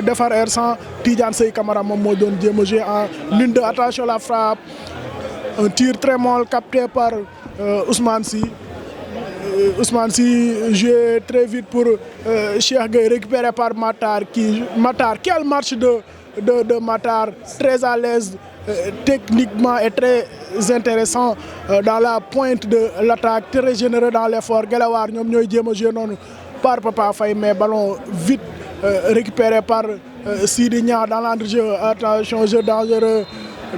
Defar R100 Tidiane Sey Camara moom moo doon jéem a jouer en ligne de attention la frappe un tir très molle capté par Ousmane Sy. Ousmane Sy joué très vite pour Cheikh Gueye, récupéré par Matar quel match de Matar, très à l'aise techniquement et très intéressant dans la pointe de l'attaque, très généreux dans l'effort. Guelwaar ñoom ñooy jéem a jouer noonu par Papa Faye mais ballon vite récupéré par Sidi Niang dans l'entrejeu. Attention, jeu dangereux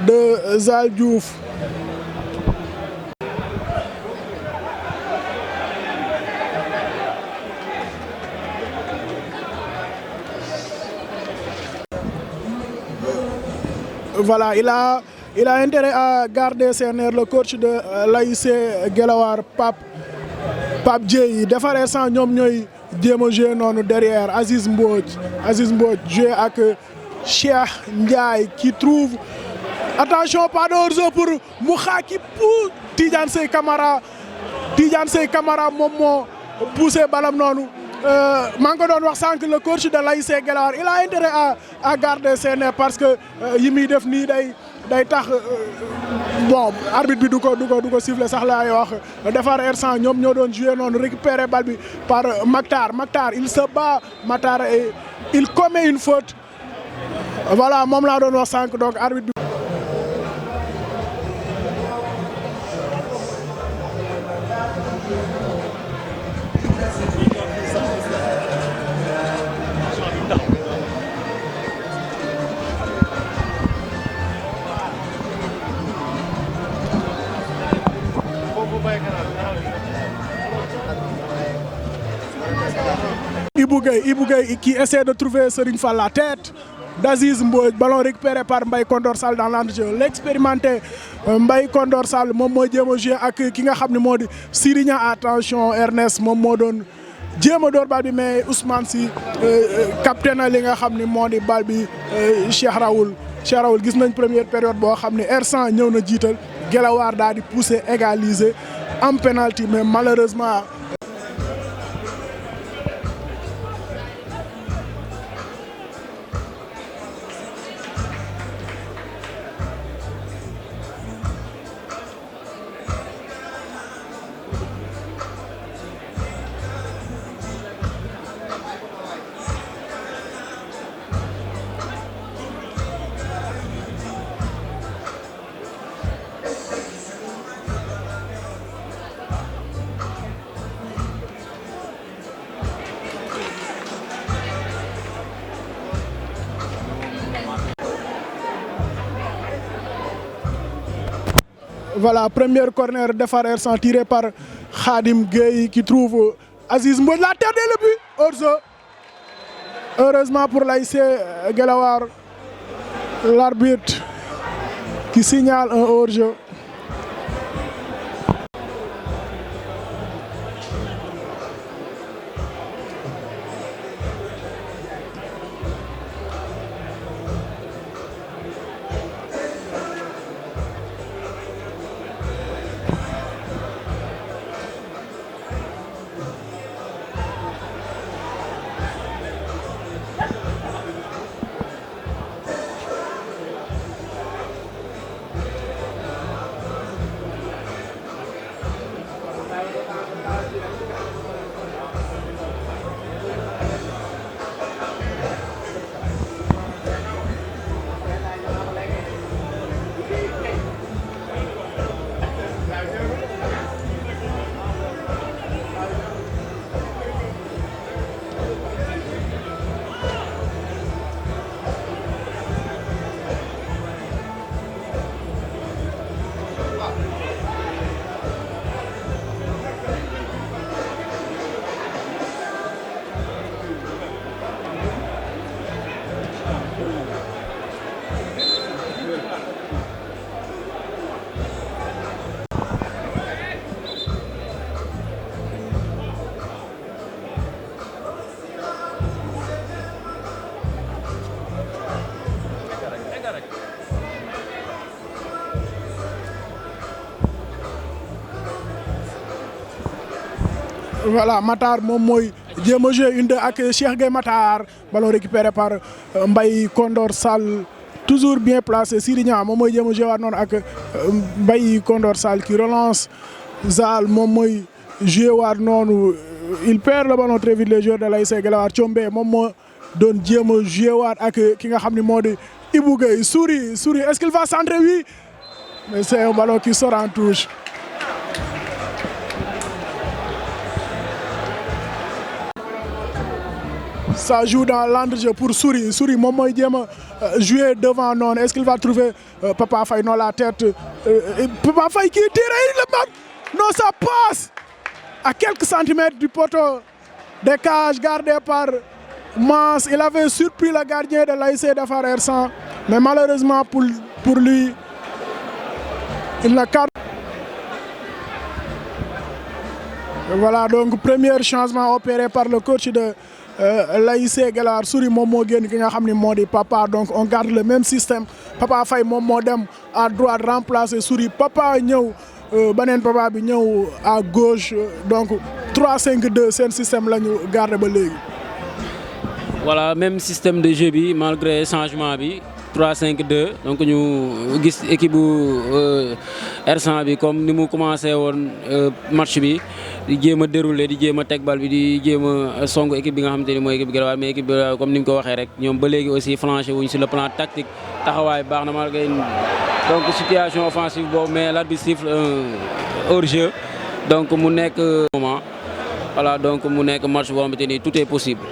de Zal Diouf. Voilà, il a intérêt à garder ses nerfs, le coach de l'AIC Guelwaar Pape Dieye. Defar R100 ñoom ñooy jéem a jouer noonu derrière Aziz Mbodj joué ak Cheikh Ndiaye qui trouve attention pas de hors-jeu pour Mouha qui pousse Tidiane Sey Camara moom moo poussé balam noonu. maa ngi ko doon wax sànq le coach de l'AIC Guelwaar il a intérêt à garder ses nerfs parce que yi muy def nii day tax bon arbitre bi du ko siffler sax laay wax. Defar R100 ñoom ñoo doon jouer noonu récupérer bal bi par Maktar il se bat Maktar et il commet une faute voilà moom laa doon wax sànq donc arbitre bi. Ibou Gueye qui essaie de trouver Serigne Fall, la tête d'Aziz Mbodj, ballon récupéré par Mbaye Condor Sall dans l'entrejeu. L'expérimenté Mbaye Condor Sall moom moo jéem a jouer ak ki nga xam ne moo di Sidi Niang. Attention Ernest moom moo doon jéem a door bal bi mais Ousmane Sy capté na li nga xam ne moo di bal bi. Cheikh Raoul gis nañ première période boo xam ne R100 ñëw na jiital Guelwaar daal di pousser égaliser en penalty mais malheureusement. Voilà, première corner Defar R100 tiré par Khadim Gueye qui trouve Aziz Mbodj, la tête et le but hors-jeu. Heureusement pour l'AIC Guelwaar, l'arbitre qui signale un hors-jeu. voilà Matar moom mooy jéem a joué une deux ak Cheikh Gueye Matar ballon récupéré par Mbaye Kondor Sall toujours bien placé Sidi Niang moom mooy jéem a joué waat noonu ak Mbaye Kondor Sall qui relance Zal moom mooy joué waat noonu il perd le ballon très vite les joueurs de l'ASC Guelwaar Thiombe moom moo doon jéem a joué waat ak ki nga xam ne moo di Ibou Gueye Souris est-ce qu'il va centrer? Oui, mais c'est un ballon qui sort en touche. Ça joue dans l'entre-jeu pour Souris moom mooy jéem a jouer devant noonu est-ce qu'il va trouver Papa Faye non la tête Papa Faye qui tire il le marque non ça passe à quelques centimètres du poteau des cages gardé par Mass. Il avait surpris le gardien de l'ASC Defar R100 mais malheureusement pour lui il n'a qu'à. Voilà donc premier changement opéré par le coach de l'ASC Guelwaar Souris moom moo génn ki nga xam ne moo di Papa donc on garde le même système Papa Faye moom moo dem à droite remplacer Souris Papa ñëw beneen Papa bi ñëw à gauche donc 3-5-2 seen système la ñu garder ba léegi. Voilà même système de jeu bi malgré changement bi 3-5-2 donc ñu gis équipe bu R100 bi comme ni mu commencé woon match bi di jéem a dérouler di jéem a teg bal bi di jéem a song équipe bi nga xamante ni mooy équipe Guelwaar mais équipe bi comme ni mu ko waxee rek ñoom ba léegi aussi flanché wuñ sur le plan tactique taxawaay baax na malgré donc situation offensive boobu mais l'arbitre siffle hors-jeu donc mu nekk moment voilà donc mu nekk match boo xamante ni tout est possible.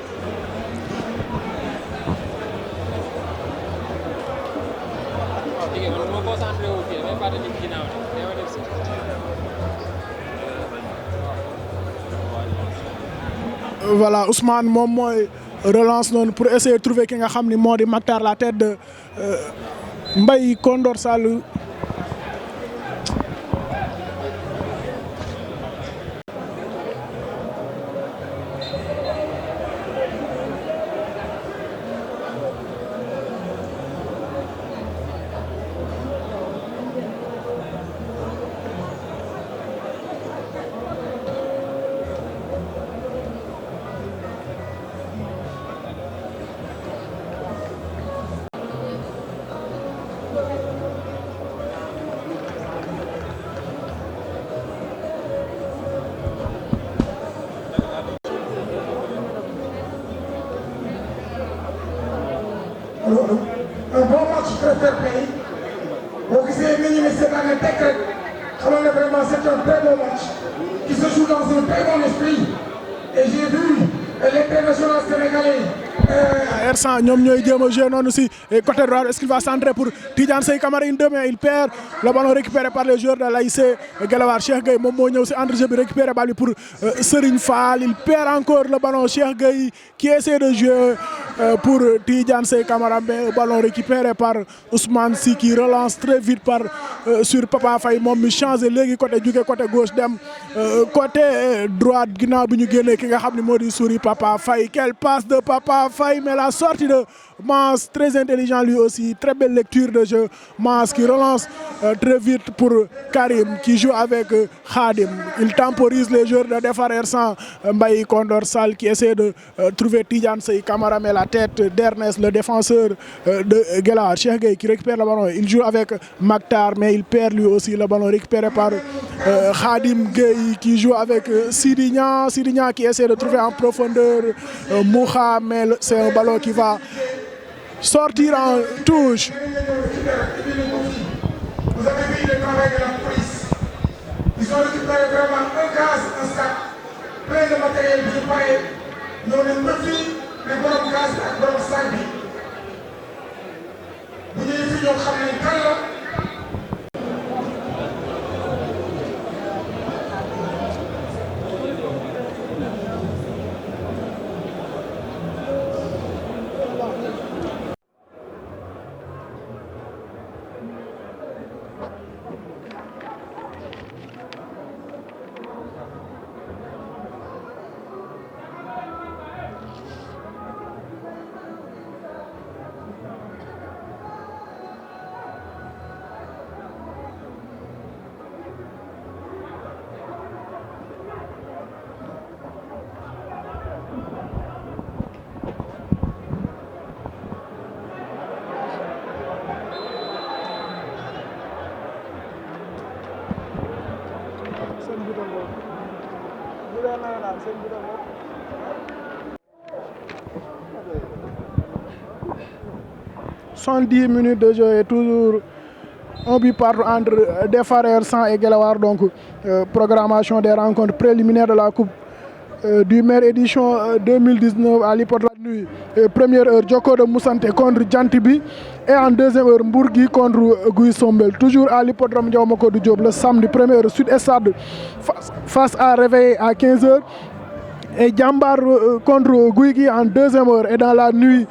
Voilà Ousmane moom mooy relance noonu pour essayer de trouver ki nga xam ni moo di Mactar la tête de Mbaye Kondor Sall. Un bon match très fair play boo gisee nit ñi ne seetaan ne teg rek xamal ne vraiment c'est un très bon match qui se joue dans un très bon esprit et j'ai vu l'international sénégalais. R100 ñoom ñooy jéem a jouer noonu si côté droit est-ce qu'il va centrer pour Tidiane Seye Camara une demi il perd le ballon récupéré par les joueurs de l'ASC Guelwaar Cheikh Gueye moom moo ñëw si entre-jeu bi récupéré bal bi pour Serigne Fall il perd encore le ballon Cheikh Gueye qui essaie de jouer pour Tidiane Seye Camara mais ballon récupéré par Ousmane Sy qui relance très vite par sur Papa Faye moom mi changé léegi côté jóge côté gauche dem côté droite ginnaaw bi ñu génnee ki nga xam ne moo di Souris Papa Faye quelle passe de Papa Faye mais la sortie de Mass très intelligent lui aussi très belle lecture de jeu Mass qui relance très vite pour Karim qui joue avec Khadim il temporise les joueurs de Defar R100 Mbaye Kondor Sall qui essaie de trouver Tidiane Seye Camara mais la tête d'Ernest le défenseur de Guelwaar Cheikh Gueye qui récupère le ballon il joue avec Mactar mais il perd lui aussi le ballon récupéré par Khadim Gueye qui joue avec Sidi Niang qui essaie de trouver en profondeur Mouha mais c'est un ballon qui va sortir en touche. Vous avez vu le travail de la police. Ils ont récupéré vraiment un gaz, un sac plein de matériel bi ñu pare ñoo leen nëfli ne borom gaz bi ak borom sac bi bu ñuy fi ñoo xam ne kan la. ...70 minutes de jeu et toujours un but partout entre Defar R100 et Guelwaar. Donc, programmation des rencontres préliminaires de la Coupe du maire édition 2019 à l'hypothétique de la nuit. Première heure, Djoko de Moussante contre Djantibi. Et en deuxième heure, Mbourgui contre Guy Sombel. Toujours à l'hippodrome Diomoko du Diop. Le samedi, première heure, Sud Estade face à Réveil à 15h. Et Djambar contre Guigui en deuxième heure. Et dans la nuit,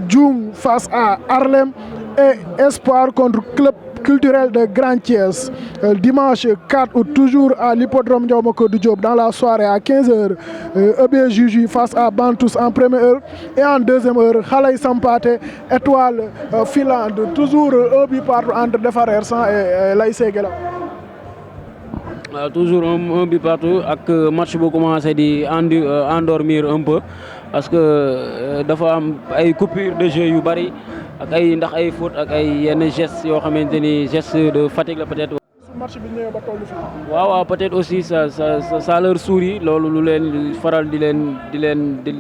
Djoum face à Harlem. Et Espoir contre Club culturel de Grand Thiès. Dimanche 4 août, toujours à l'hippodrome Diomoko du Diop. Dans la soirée à 15h, EB Juju face à Bantous en première heure. Et en deuxième heure, Khalay Sampate, Étoile Filande. Toujours un but partout entre Defar R100 et l'ASC Guelwaar. Toujours un but partout ak match bu commencé di endormir un peu parce que dafa am ay coupure de jeu yu bari ak ay ndax ay faute ak ay yenn gestes yoo xamante ni gestes de fatigue la peut-être. match bi ñëwee ba tollu fi. waaw peut-être aussi ça leur sourit loolu lu leen faral di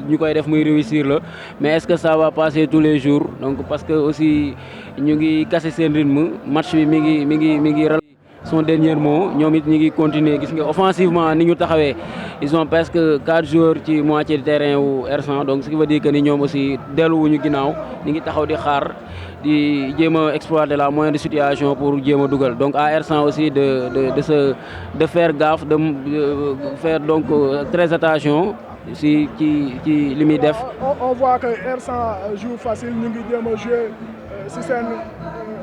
ñu koy def muy réussir la mais est-ce que ça va passer tous les jours donc parce que aussi ñu ngi casser seen rythme match bi mi ngi son dernier mot ñoom it ñi ngi continuer gis nga offensivement ni ñu taxawee ils ont presque 4 joueurs ci moitié de terrain wu R100 donc ce qui veut dire que ni ñoom aussi delluwuñu ginnaaw ñi ngi taxaw di xaar di jéem a exploiter la moindre situation pour jéem a dugal donc à R100 aussi de faire gaffe de faire donc très attention si ci li muy def. On voit que R100 joue facile ñu ngi jéem a jouer si seen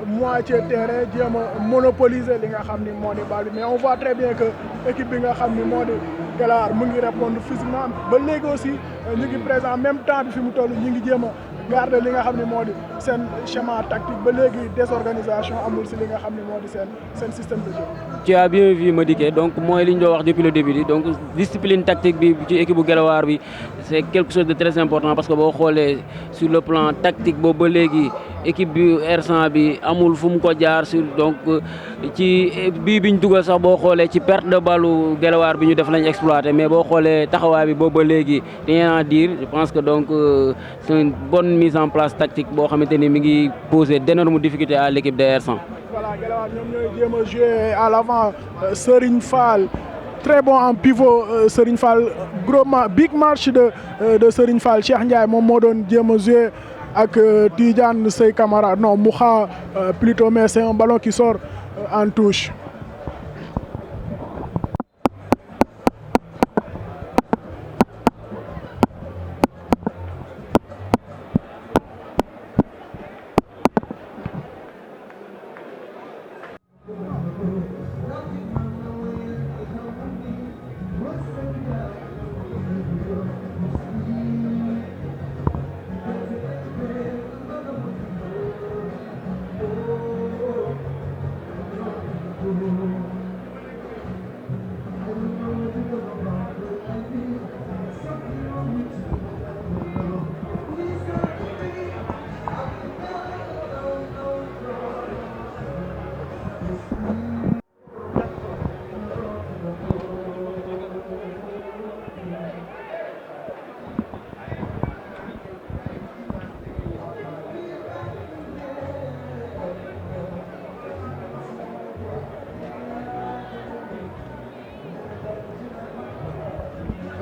moitié terrain jéem a monopoliser li nga xam ni moo di bal bi mais on voit très bien que équipe bi nga xam ni moo di Guelwaar mu ngi répondre physiquement ba léegi aussi ñu ngi présent même temps bi fi mu toll ñu ngi jéem a garder li nga xam ne moo di seen schéma tactique ba léegi désorganisation amul si li nga xam ne moo di seen système de jeu. Tu as bien vu Madické donc mooy li ñu doon wax depuis le début donc discipline tactique bi ci équipe bu Guelwaar bi c'est quelque chose de très important parce que boo xoolee sur le plan tactique boobu ba léegi équipe bi R100 bi amul fu mu ko jaar sur donc ci bii bi ñu dugal sax boo xoolee ci perte de balle Guelwaar bi ñu def lañ exploité mais boo xoolee taxawaay bi boobu ba léegi rien à dire je pense que donc c'est une bonne mise en place tactique boo xamante ni mi ngi poser d'énormes difficultés à l'équipe de R100. Voilà Guelwaar ñoom ñooy jéem a jouer à l'avant Serigne Fall très bon en pivot Serigne Fall gros big match de Serigne Fall Cheikh Ndiaye moom moo doon jéem a jouer ak Tidiane Sey Camara non Mouha plutôt mais c'est un ballon qui sort en touche.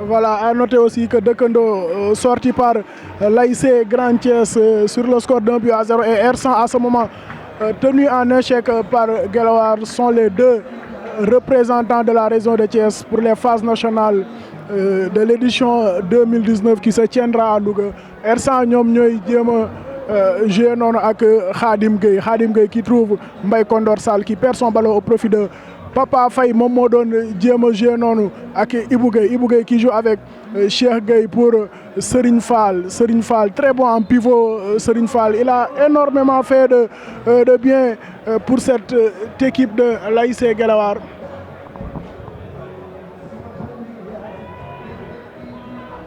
Voilà, à noter aussi que Dekendo sorti par l'ASC Grand Thiès sur le score d'1 but à 0 et R100 à ce moment tenu en échec par Guelwaar sont les deux représentants de la région de Thiès pour les phases nationales de l'édition 2019 qui se tiendra à Louga. R100 ñoom ñooy jéem a jouer noonu ak Khadim Gueye qui trouve Mbaye Condor Sall qui perd son ballon au profit de Papa Faye moom moo doon jéem a jouer noonu ak Ibou Gueye qui joue avec Cheikh Gueye pour Serigne Fall très bon en pivot Serigne Fall il a énormément fait de bien pour cette équipe de l'ASC Guelwaar.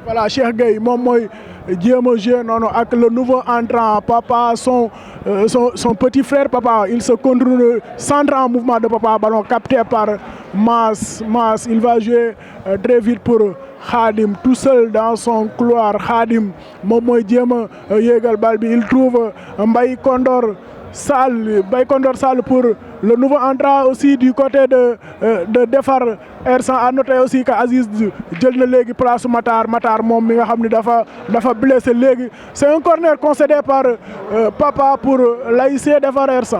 Voilà Cheikh Gueye moom mooy jéem a jouer noonu ak le nouveau entrant Papa son petit frère Papa il se contrôle centre en mouvement de Papa, ballon capté par Mass. Il va jouer très vite pour Khadim tout seul dans son couloir. Khadim moom mooy jéem a yéegal bal bi, il trouve Mbaye Kondor Sall pour le nouveau entrant aussi du côté de Defar R100. À noter aussi que Aziz jël na léegi place Matar moom mi nga xam ni dafa blessé léegi. C'est un corner concédé par Papa pour l'AIC Defar R100.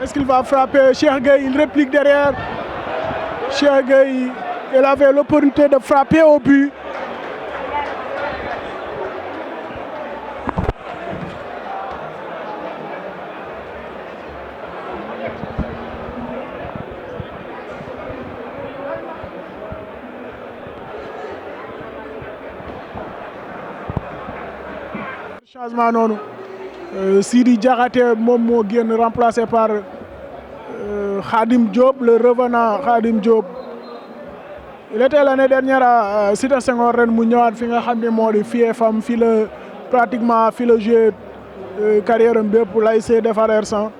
Est-ce qu'il va frapper? Cheikh Gueye, il réplique derrière. Cheikh Gueye, il avait l'opportunité de frapper au but. Changement noonu Sidi Diakhaté moom moo génn remplacé par Khadim Diop, le revenant Khadim Diop. Il était l'année dernière à Cité Senghor, ren mu ñëwaat fi nga xam ne moo di FIEFAM fii la pratiquement fii la joué carrière am bépp l'AIC Defar R100.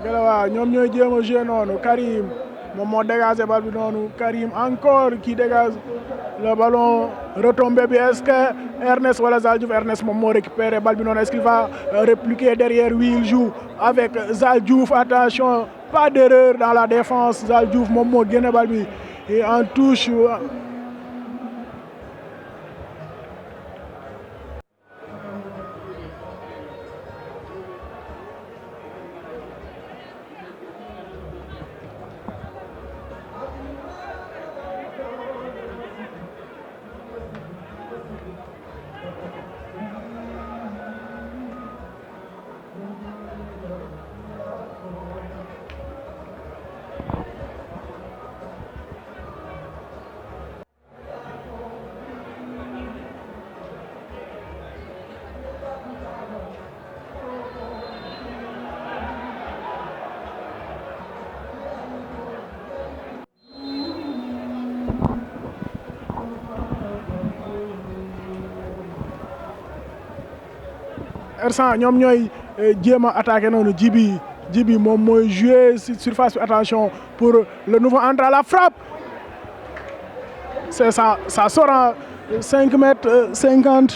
Guelwaar ñoom ñooy jéem a jouer noonu. Karim moom moo dégagé bal bi noonu. Karim encore qui dégage le ballon retombé bi. Est-ce que Ernest wala Zal Diouf? Ernest moom moo récupéré bal bi noonu. Est-ce qu'il va répliquer derrière? Oui, il joue avec Zal Diouf. Attention, pas d'erreur dans la défense. Zal Diouf moom moo génne bal bi et en touche. R100 ñoom ñooy jéem a attaqué noonu Djibi moom mooy jouer surface bi. Attention pour le nouveau entrant, la frappe, c'est ça sort à 5,50 m.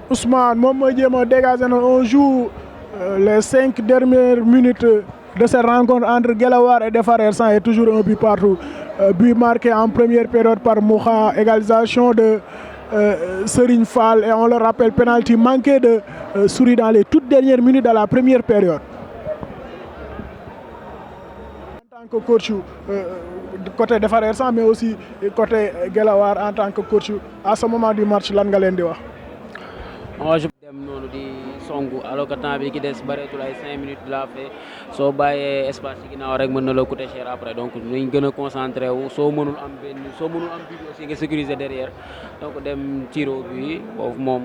Ousmane moom mooy jéem a dégager noonu. On joue les 5 dernières minutes de cette rencontre entre Guelewar et Defar R100 est toujours un but partout. But marqué en première période par Mouha, égalisation de Serigne Fall et on le rappelle, penalty manqué de Souris dans les toutes dernières minutes de la première période. En tant que coach côté Defar R100 mais aussi côté Guelewar en tant que coach à ce moment du match lan nga leen di wax. Moi je dem noonu di songu alors que temps bi ki des bareetul ay 5 minutes la fait soo bàyyee espace ci ginnaaw rek mën na la coûter cher après donc nañ gën a concentré wu soo mënul am but aussi nga sécuriser derrière donc dem tiro bi foofu moom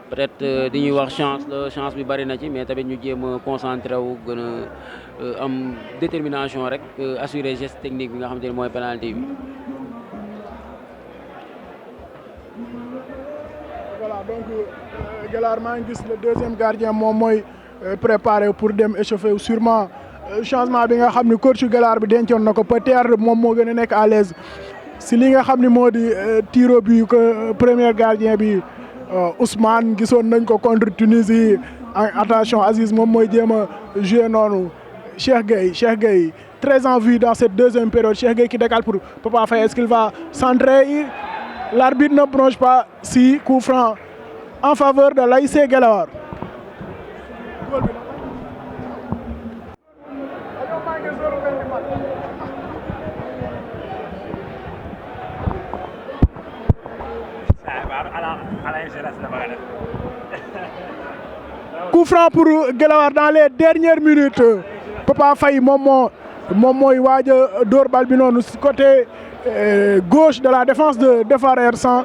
peut-être dañuy wax chance bi bari na ci mais tamit ñu jéem a concentré wu gën a am détermination rek assurer geste technique bi nga xamante ni mooy penalty bi. Voilà donc Guelewar maa ngi gis le deuxième gardien moom mooy préparé pour dem échauffer sûrement changement bi nga xam ni coach Guelewar bi dencoon na ko peut-être moom moo gën a nekk à l'aise si li nga xam ni moo di tiro bi que premier gardien bi Ousmane gisoon nañ ko contre Tunisie attention Aziz moom mooy jéem a jouer noonu Cheikh Gueye très en vue dans cette deuxième période Cheikh Gueye qui décale pour Papa Faye, est-ce qu'il va centrer? L'arbitre ne bronche pas. Si, coup franc en faveur de l'ASC Guelewar. Coup franc pour Guelewar dans les dernières minutes. Papa Faye moom mooy waaj a dóor bal bi noonu côté gauche de la défense de Defar R100.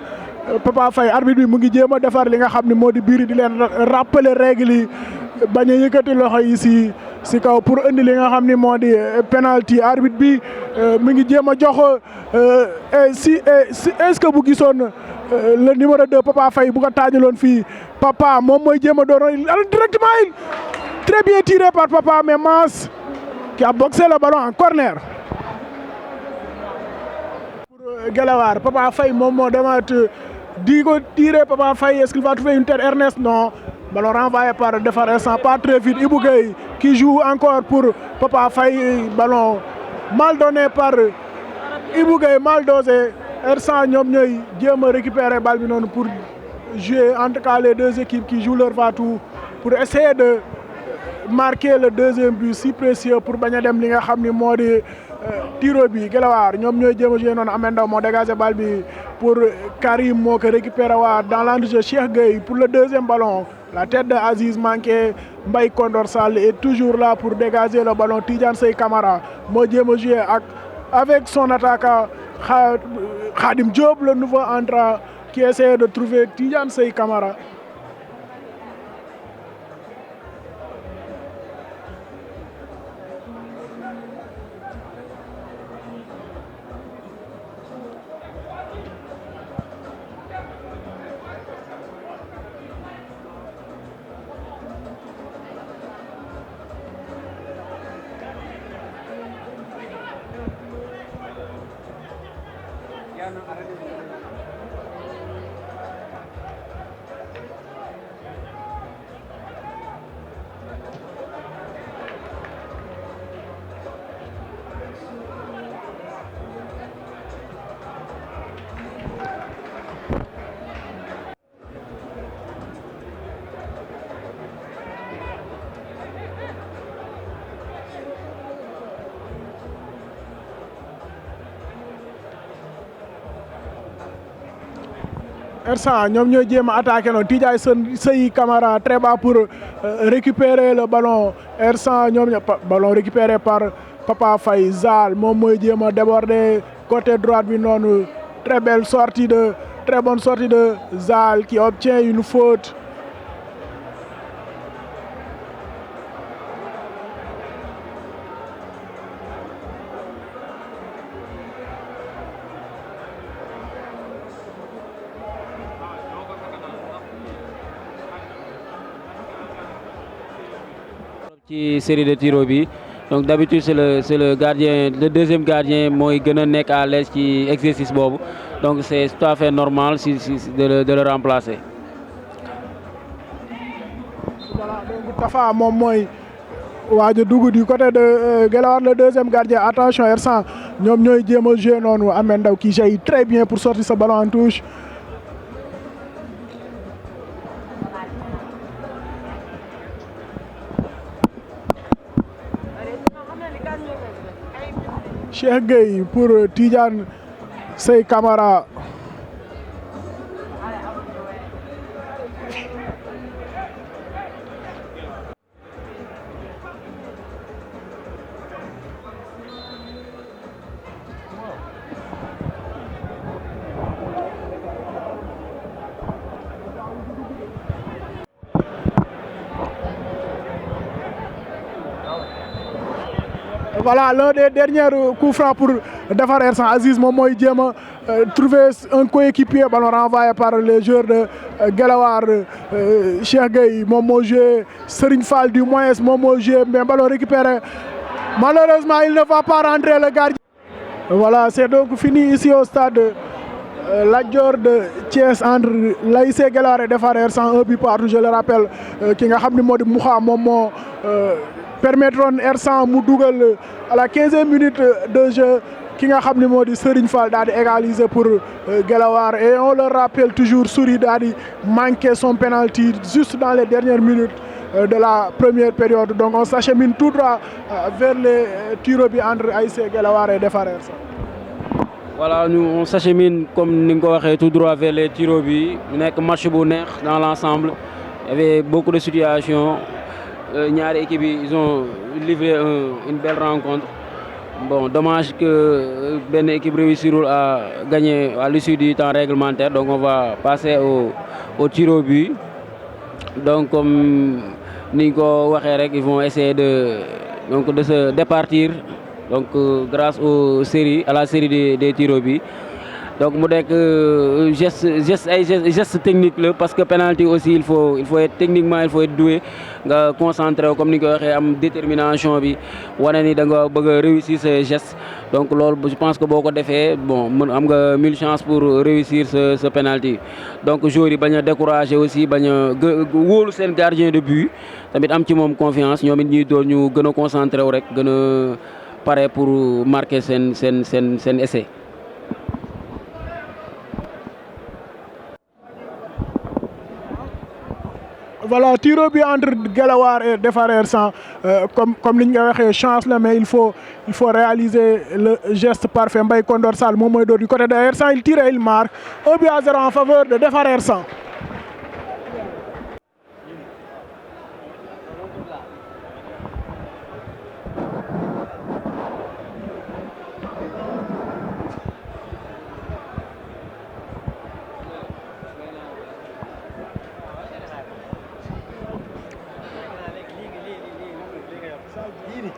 Papa Faye arbitre bi mu ngi jéem a defar li nga xam ne moo di biir di leen rappeler règle yi bañ a yëkkati loxo yi si kaw pour indi li nga xam ni moo di penalty. Arbitre bi mu ngi jéem a jox est-ce que bu gisoon le numéro 2 Papa Faye bu ko taajaloon fii Papa moom mooy jéem a doon directement très bien tiré par Papa mais Mass qui a boxé le ballon en corner. Pour Guelewar Papa Faye moom moo demaat di ko tiré Papa Faye, est-ce qu'il va trouver une tête? Ernest, non. Ballon renvoyé par Defar R100, pas très vite. Ibou Gueye qui joue encore pour Papa Faye. Ballon mal donné par Ibou Gueye, mal dosé. R100 ñoom ñooy jéem a récupérer bal bi noonu pour jouer en tout cas les deux équipes qui jouent leur va-tout pour essayer de marquer le deuxième but si précieux pour bañ a dem li nga xam ni moo di tiro bi. Guelewar ñoom ñooy jéem a jouer noonu Amenda moo dégagé bal bi pour Karim moo ko récupéré waat dans l'entrejeu. Cheikh Gueye pour le deuxième ballon, la tête de Aziz manqué. Mbaye Condor Sall est toujours là pour dégager le ballon. Tidiane Sey Camara moo jéem a jouer avec son attaquant Khadim Diop, le nouveau entrant qui essaie de trouver Tidiane Sey Camara. R100 ñoom ñooy jéem a attaqué noonu Tidiane Sey Camara très bas pour récupérer le ballon. R100 ñoom ballon récupéré par Papa Faye. Zal moom mooy jéem a déborder côté droite bi noonu. Très bonne sortie de Zal qui obtient une faute. ci série de tirs bi donc d'habitude c'est le deuxième gardien mooy gën a nekk à l'aise ci exercice boobu donc c'est tout à fait normal de le remplacer. Voilà donc Tafa moom mooy waaj a dugg du côté de Guelwaar le deuxième gardien attention R100 ñoom ñooy jéem a jouer noonu Ahmed Ndaw qui jaillit très bien pour sortir ce ballon en touche. Cheikh Gueye pour Tidiane Sey Camara. Voilà l'un des derniers coups francs pour defar R100 Aziz moom mooy jéem a trouver un coéquipier ballon renvoyé par les joueurs de Guelwaar Cheikh Gueye moom moo joué Serigne Fall du moins moom moo joué mais ballon récupéré malheureusement il ne va pas rentrer le gardien. Voilà c'est donc fini ici au stade Lat Dior de Thiès entre l'ASC Guelwaar et defar R100 un but partout je le rappelle ki nga xam ne moo di Mouha moom moo permettroon R100 mu dugal à la 15e minute de jeu ki nga xam ne moo di Serigne Fall daal di égaliser pour Guelwaar et on le rappelle toujours Souris daal di manqué son penalty juste dans les dernières minutes de la première période donc on s'achemine tout droit vers les tirs au but entre ASC Guelwaar et defar R100. Voilà nous on s'achemine comme ni nga ko waxee tout droit vers les tirs au but mu nekk match bu neex dans l'ensemble il y avait beaucoup de situations. Ñaari équipes yi ils ont livré une belle rencontre bon dommage que benn équipe réussirul à gagner à l'issue du temps réglementaire donc on va passer au tir au but donc comme ni ñu ko waxee rek ils vont essayer de se départir donc grâce à la série des tirs au but donc mu nekk geste technique la parce que penalty aussi il faut être techniquement il faut être doué nga concentré comme ni nga ko waxee am détermination bi wane ni da nga bëgg a réussir ce geste donc loolu je pense que boo ko defee bon mën am nga 1000 chances pour réussir ce penalty donc joueurs yi bañ a décourager aussi bañ a wóolu seen gardien de but tamit am ci moom confiance ñoom it ñuy doon ñu gën a concentré wu rek gën a pare pour marquer seen essai. Voilà tir au but entre Guelwaar et defar R100 comme li ñu nga waxee chance la mais il faut réaliser le geste parfait Mbaye Kondor Sall moom mooy door du côté de R100 il tire et il marque 1-0 en faveur de defar R100.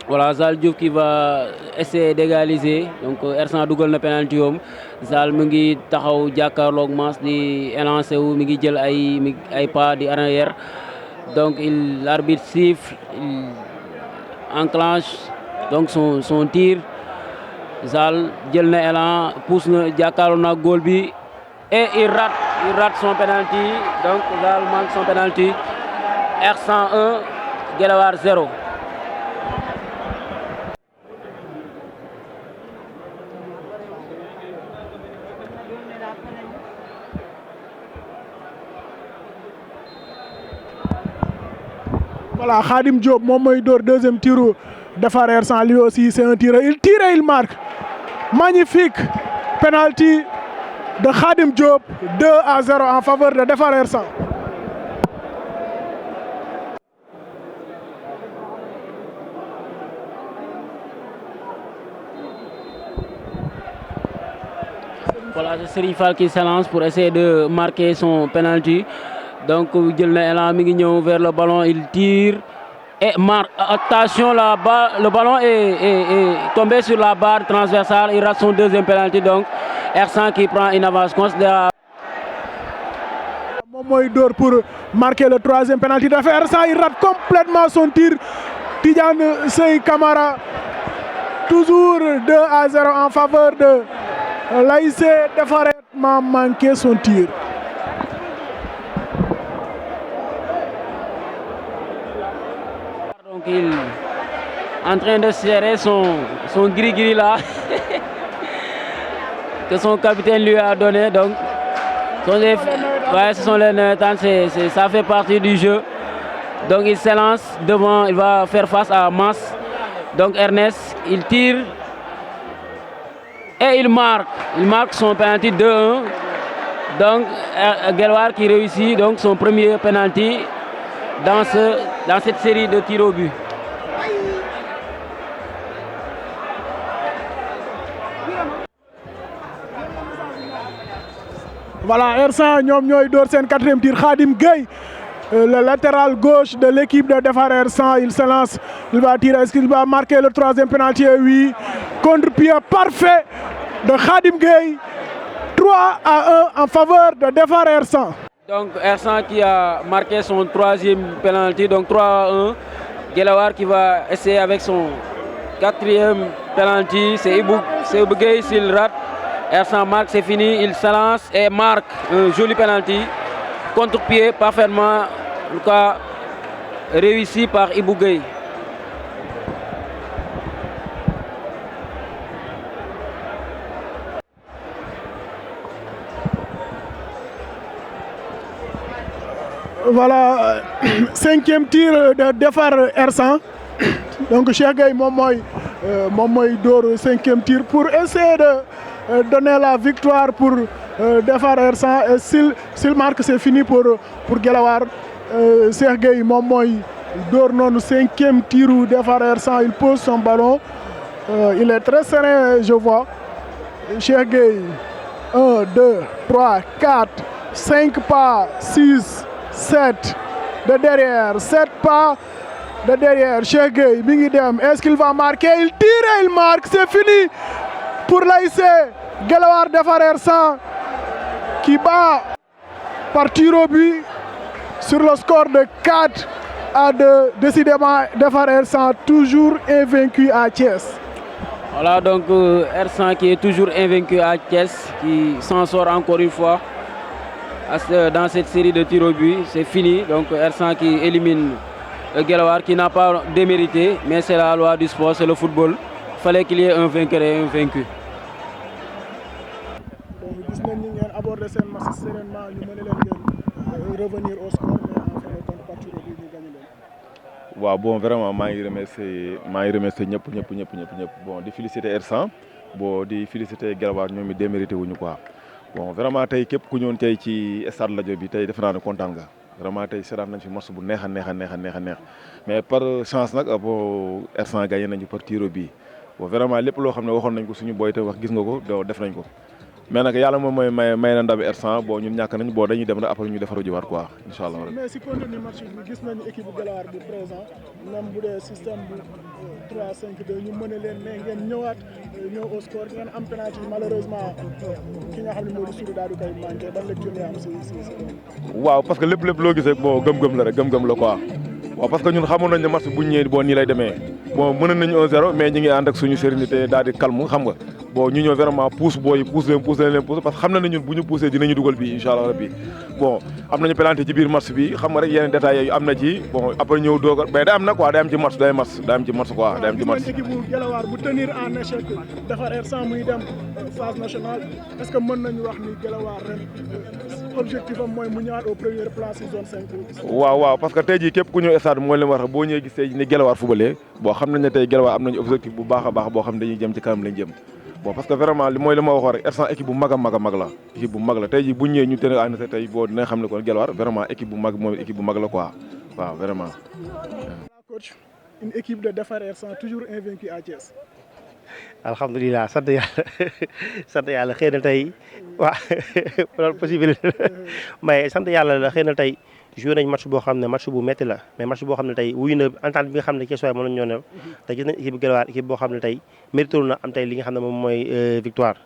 Voilà Zal Diouf qui va essayer d'égaliser donc R100 dugal na penalty yoom Zal mu ngi taxaw jàkkaarloog Mass di élancé wu mi ngi jël ay pas di arrière donc l'arbitre siffle il enclenche donc son tir Zal jël na élan pousse na jàkkaarloo na góol bi et il rate son penalty donc Zal manque son penalty R100 1 Guelwaar 0. Voilà Khadim Diop moom mooy door deuxième tiru defar R100 lui aussi c'est un tireur il tire et il marque magnifique penalty de Khadim Diop 2-0 en faveur de defar R100. Voilà c'est Serigne Fall qui s'élance pour essayer de marquer son penalty. Donc jël na élan mi ngi ñëw vers le ballon il tire et marque attention le ballon est tombé sur la barre transversale il rate son deuxième penalty donc R100 qui prend une avance considérable. moom mooy door pour marquer le troisième penalty de R100 il rate complètement son tir Tidiane Sey Camara toujours 2-0 en faveur de l'ASC Defar m'a manqué son tir. Donc il en train de serrer son gris-gris là que son capitaine lui a donné. Donc, ce sont les navétanes, ça fait partie du jeu. Donc il s'élance devant, il va faire face à Mass. Donc Ernest, il tire et il marque son penalty 2-1. Donc Guelwaar qui réussit donc son premier penalty dans cette série de tirs au but. Voilà, R100 ñoom ñooy door seen quatrième tir. Khadim Gueye, le latéral gauche de l'équipe de Defar R100, il se lance, il va tirer, est-ce qu'il va marquer le troisième penalty? Oui, contre-pied parfait de Khadim Gueye, 3-1 en faveur de Defar R100. Donc R100 qui a marqué son troisième penalty, donc 3-1. Guelwaar qui va essayer avec son quatrième penalty, c'est Ibou Gueye, s'il rate. R100 marque, c'est fini, il se lance et marque un joli penalty. Contre-pied parfaitement, en tout cas réussi par Ibou Gueye. Voilà, cinquième tir de Defar R100. Donc Cheikh Gueye moom mooy door cinquième tir pour essayer de donner la victoire pour Defar R100. Et s'il marque, c'est fini pour Guelwaar. Cheikh Gueye moom mooy door noonu cinquième tir u Defar R100. Il pose son ballon, il est très serein, je vois. Cheikh Gueye, 1, 2, 3, 4, 5 pas, 6, 7 de derrière, 7 pas de derrière. Cheikh Gueye mi ngi dem, est-ce qu'il va marquer? Il tire et il marque, c'est fini pour l'ASC Guelwaar Defar R100 qui bat par tir au but sur le score de 4-2. Décidément, Defar R100 toujours invaincu à Thiès. Voilà, donc R100 qui est toujours invaincu à Thiès, qui s'en sort encore une fois dans cette série de tirs au but. C'est fini, donc R100 qui élimine Guelwaar, qui n'a pas démérité, mais c'est la loi du sport, c'est le football. Il fallait qu'il y ait un vainqueur et un vaincu. Donc gis nañ ni ngeen aborder seen match sereinement, ñu mën leen revenir au score, mais en fin de compte par tir au but ñu gagné leen. waaw bon vraiment maa ngi remercier ñëpp bon di féliciter R100 bon di féliciter Guelwaar ñoom it démérité wuñu quoi. Bon vraiment tey képp ku ñëwoon tey ci stade Lat Dior bi tey defe naa ne kontaan nga vraiment tey seetaan nañ fi match bu neex a neex mais par chance nag bon R100 gagné nañu par tir au but. Bon vraiment lépp loo xam ne waxoon nañ ko suñu boy te wax gis nga ko def nañ ko mais nag yàlla moom mooy may na ndam R100 bon ñun ñàkk nañ bon dañuy dem rek après ñu defaru jiwaat quoi incha allah. mais si continue match bi gis nañu équipe bu Guelwaar bu présent même bu dee système bu 3-5-2 ñu mën leen mais ngeen ñëw au score ngeen am penalty malheureusement ki nga xam ne moo di Soudou daal di koy manqué ban lecture ngay am si. waaw parce que lépp loo gisee bon gëm-gëm la rek gëm-gëm la quoi. waaw parce que ñun xamoon nañ ne match bu ñu ñëwee bon nii lay demee bon mënoon nañu 1-0 mais ñi ngi ànd ak suñu sérénité daal di calme xam nga bon ñu ñëw vraiment pousse leen parce que xam na ne ñun bu ñu poussé dinañu dugal bi incha allah rabbi bon am nañu penalty ci biir match bi xam nga rek yeneen détails yi am na ci bon après ñëw doog mais day am na quoi day am ci match quoi day am ci match. équipe bu Guelwaar bu tenir en échec Defar R100 muy dem phase nationale est-ce que mën nañu wax ni Guelwaar ren objectif am mooy mu ñëwaat au première place ci zone 5. waaw parce que tey jii képp ku ñëw stade mooy leen wax boo ñëwee gis tey ni Guelwaar footballé bon xam nañ ne tey Guelwaar am nañu objectif bu baax a baax boo xam ne dañuy jëm ci kanam lañ jëm bon parce que vraiment li mooy li ma waxoon rek R100 équipe bu mag la équipe bu mag la tey jii bu ñëwee ñu tene ànd tey boo dina xam ne kon Guelwaar vraiment équipe bu mag moom équipe bu mag la quoi waaw vraiment. Coach, une équipe de Defar R100 toujours invaincue à Thiès. alhamdulilah sant yàlla xëy na tey waaw loolu possibilité mais sant yàlla la xëy na tey joué nañ match boo xam ne match bu métti la mais match boo xam ne tey wuyu na entente bi nga xam ne Thiès waaye mën nañu ñoo new te gis nañ équipe Guelwaar équipe boo xam ne tey mérité na am tey li nga xam ne moom mooy victoire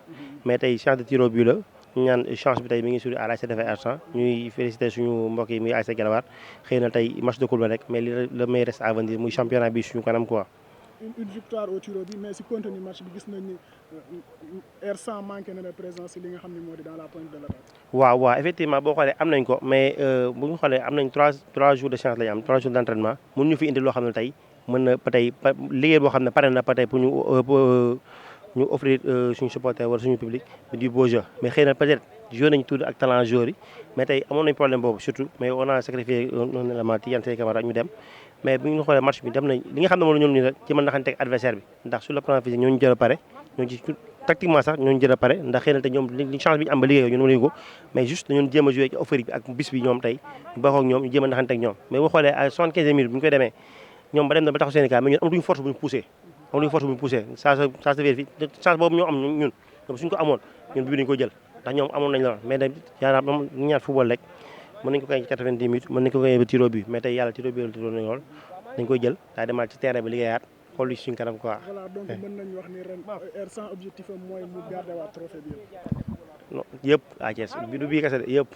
mais tey chance de tir au but la ñaan chance bi tey mi ngi suri à l'ASC Defar R100 ñuy féliciter suñu mbokk yi muy ASC Guelwaar xëy na tey match de coupe la rek mais le meilleur reste à venir muy championnat bi suñu kanam quoi. Une victoire au tir au but mais si contenu match bi gis nañ ni R100 manqué na la présence si li nga xam ne moo di dans la pointe de l'attaque. waaw effectivement boo xoolee am nañ ko mais bu ñu xoolee am nañ 3 jours de chance lañu am 3 jours d'entraînement mun ñu fi indi loo xam ne tey mën na ba tey liggéey boo xam ne pare na ba tey pour ñu offrir suñu supporter wala suñu public du beau jeu mais xëy na peut-être joué nañu tuuti ak talent joueurs yi mais tey amoon nañu problème boobu surtout mais on a sacrifié un élément Tidiane Seye Camara ñu dem mais bu ñu xoolee match bi dem nañ li nga xam ne moom la ñoom nii rek ci mën naxante ak adversaire bi ndax sur le plan physique ñooñu jël a pare ñooñu ci tactiquement sax ñooñu jël a pare ndax xëy na te ñoom li chance bi ñu am ba liggéey ñun mënuñu ko mais juste dañoon jéem a joué ci euphorie bi ak bis bi ñoom tey ñu baaxoo ak ñoom ñu jéem a naxante ak ñoom mais boo xoolee à 75 minutes bu ñu koy demee ñoom ba dem na ba taxaw seen i cas mais ñun amatuñu force bu ñu poussé ça se vérifie chance boobu ñoo am ñun suñu ko amoon ñun bii dañu ko jël ndax ñoom amoon nañ la mais da yaakaar moom ñaar football rek mën nañu ko koy ci 90 minutes mën nañu ko koy ba tiro bi mais tey yàlla tiro bi nañ lool dañ koy jël daa demaat ci terrain bi liggéeyaat xool li suñu kanam quoi. voilà donc mën nañu wax ni ren R100 objectif am mooy mu garder waa trophée bi non yëpp à Thiès bi du bii kese de yëpp